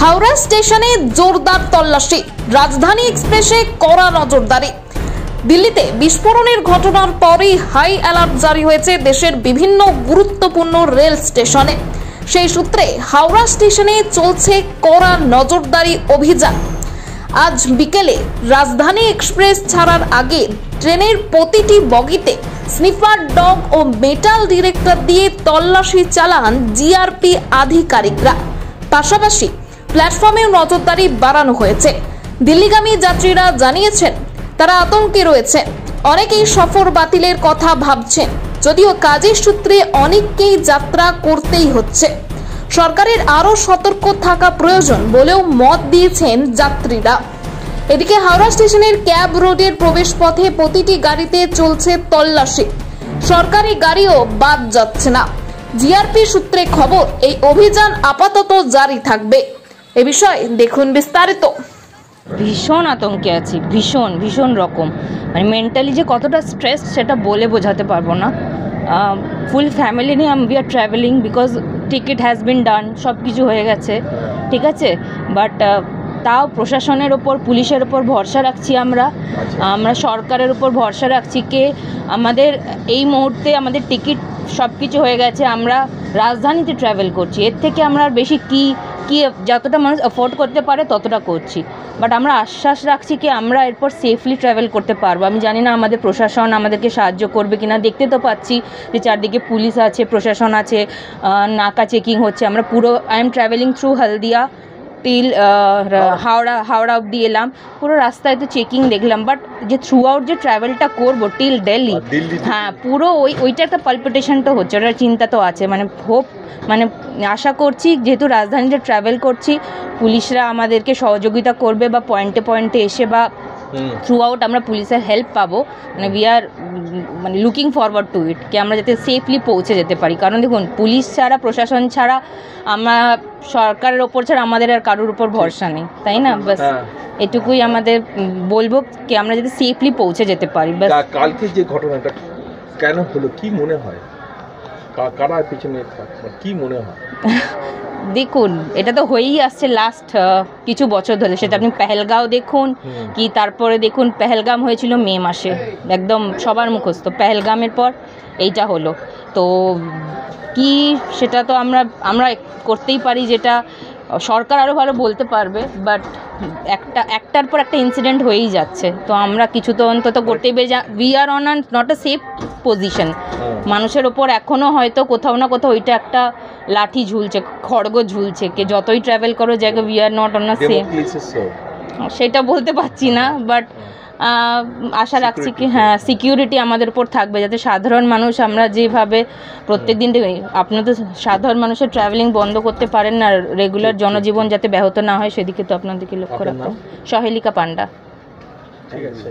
হাওড়া স্টেশনে জোরদার তল্লাশি, রাজধানী এক্সপ্রেসে কড়া নজরদারি। দিল্লিতে বিস্ফোরণের ঘটনার পরই হাই অ্যালার্ট জারি হয়েছে দেশের বিভিন্ন গুরুত্বপূর্ণ রেল স্টেশনে। সেই সূত্রে হাওড়া স্টেশনে চলছে কড়া নজরদারি অভিযান। আজ বিকেলে রাজধানী এক্সপ্রেস ছাড়ার আগে ট্রেনের প্রতিটি বগিতে স্নিফার ডগ ও মেটাল ডিটেক্টর দিয়ে তল্লাশি চালান জিআরপি আধিকারিকরা। পাশাপাশি প্ল্যাটফর্মেও নজরদারি বাড়ানো হয়েছে। দিল্লিগামী যাত্রীরা জানিয়েছেন তারা আতঙ্কে রয়েছে, অনেকেই সফর বাতিলের কথা ভাবছেন, যদিও কাজের সূত্রে অনেককেই যাত্রা করতেই হচ্ছে। সরকারের আরও সতর্ক থাকা প্রয়োজন বলেও মত দিয়েছেন যাত্রীরা। এদিকে হাওড়া স্টেশনের ক্যাব রোডের প্রবেশ পথে প্রতিটি গাড়িতে চলছে তল্লাশি, সরকারি গাড়িও বাদ যাচ্ছে না। জিআরপি সূত্রে খবর, এই অভিযান আপাতত জারি থাকবে। এ বিষয়ে দেখুন বিস্তারিত। ভীষণ আতঙ্কে আছি, ভীষণ রকম, মানে মেন্টালি যে কতটা স্ট্রেস সেটা বলে বোঝাতে পারবো না। ফুল ফ্যামিলি নিয়ে we are travelling, because ticket has been done, সব কিছু হয়ে গেছে, ঠিক আছে। বাট তাও প্রশাসনের ওপর, পুলিশের ওপর ভরসা রাখছি আমরা সরকারের উপর ভরসা রাখছি কে আমাদের এই মুহূর্তে আমাদের টিকিট সব কিছু হয়ে গেছে, আমরা রাজধানীতে ট্রাভেল করছি। এর থেকে আমরা আর বেশি কি যতটা মানুষ অ্যাফোর্ড করতে পারে ততটা করছি। বাট আমরা আশ্বাস রাখছি কি আমরা এরপর সেফলি ট্রাভেল করতে পারবো। আমি জানি না আমাদের প্রশাসন আমাদেরকে সাহায্য করবে কিনা, দেখতে তো পাচ্ছি যে চারদিকে পুলিশ আছে, প্রশাসন আছে, নাকা চেকিং হচ্ছে। আমরা পুরো I am travelling through Haldia till Howrah অবধি এলাম, পুরো রাস্তায় তো চেকিং দেখলাম। বাট যে থ্রু আউট যে ট্রাভেলটা করবো টিল দিল্লি, হ্যাঁ পুরো ওইটা একটা পালপিটেশন তো হচ্ছে, ওটার চিন্তা তো আছে। মানে আশা করছি যেহেতু রাজধানীতে ট্রাভেল করছি, পুলিশরা আমাদেরকে সহযোগিতা করবে বা পয়েন্টে এসে বা থ্রু আউট আমরা পুলিশের হেল্প পাবো। মানে we are looking forward to it, কি আমরা যাতে সেফলি পৌঁছে যেতে পারি। কারণ দেখুন, পুলিশ ছাড়া, প্রশাসন ছাড়া, আমরা সরকারের ওপর ছাড়া আমাদের আর কারোর উপর ভরসা নেই, তাই না? বাস এটুকুই আমাদের বলবো কি আমরা যাতে সেফলি পৌঁছে যেতে পারি। বাস কালকে যে ঘটনাটা কেন হলো কি মনে হয়, কারা পিছনে কি মনে হয়? দেখুন, এটা তো হয়েই আসছে লাস্ট কিছু বছর ধরে। সেটা আপনি পেহেলগাঁও দেখুন, কি তারপরে দেখুন পেহেলগাম হয়েছিল মে মাসে, একদম সবার মুখস্থ। পেহেলগামের পর এইটা হলো, তো কি সেটা তো আমরা করতেই পারি, যেটা সরকার আরও ভালো বলতে পারবে। বাট একটার পর একটা ইনসিডেন্ট হয়েই যাচ্ছে, তো আমরা কিছু তো অন্তত করতেই পারি। We are on not a safe position. মানুষের ওপর এখনও হয়তো কোথাও না কোথাও ওইটা একটা লাঠি ঝুলছে, খড়গ ঝুলছে, কে যতই ট্রাভেল করো জায়গা we are not on a safe. সেটা বলতে পারছি না, বাট আশা রাখছি কি হ্যাঁ সিকিউরিটি আমাদের উপর থাকবে, যাতে সাধারণ মানুষ আমরা যেভাবে প্রত্যেক দিন আপনারা তো সাধারণ মানুষের ট্রাভেলিং বন্ধ করতে পারেন না, রেগুলার জনজীবন যাতে ব্যাহত না হয় সেদিকে তো আপনাদেরকে লক্ষ্য রাখতে। সহেলিকা পান্ডা। ঠিক আছে।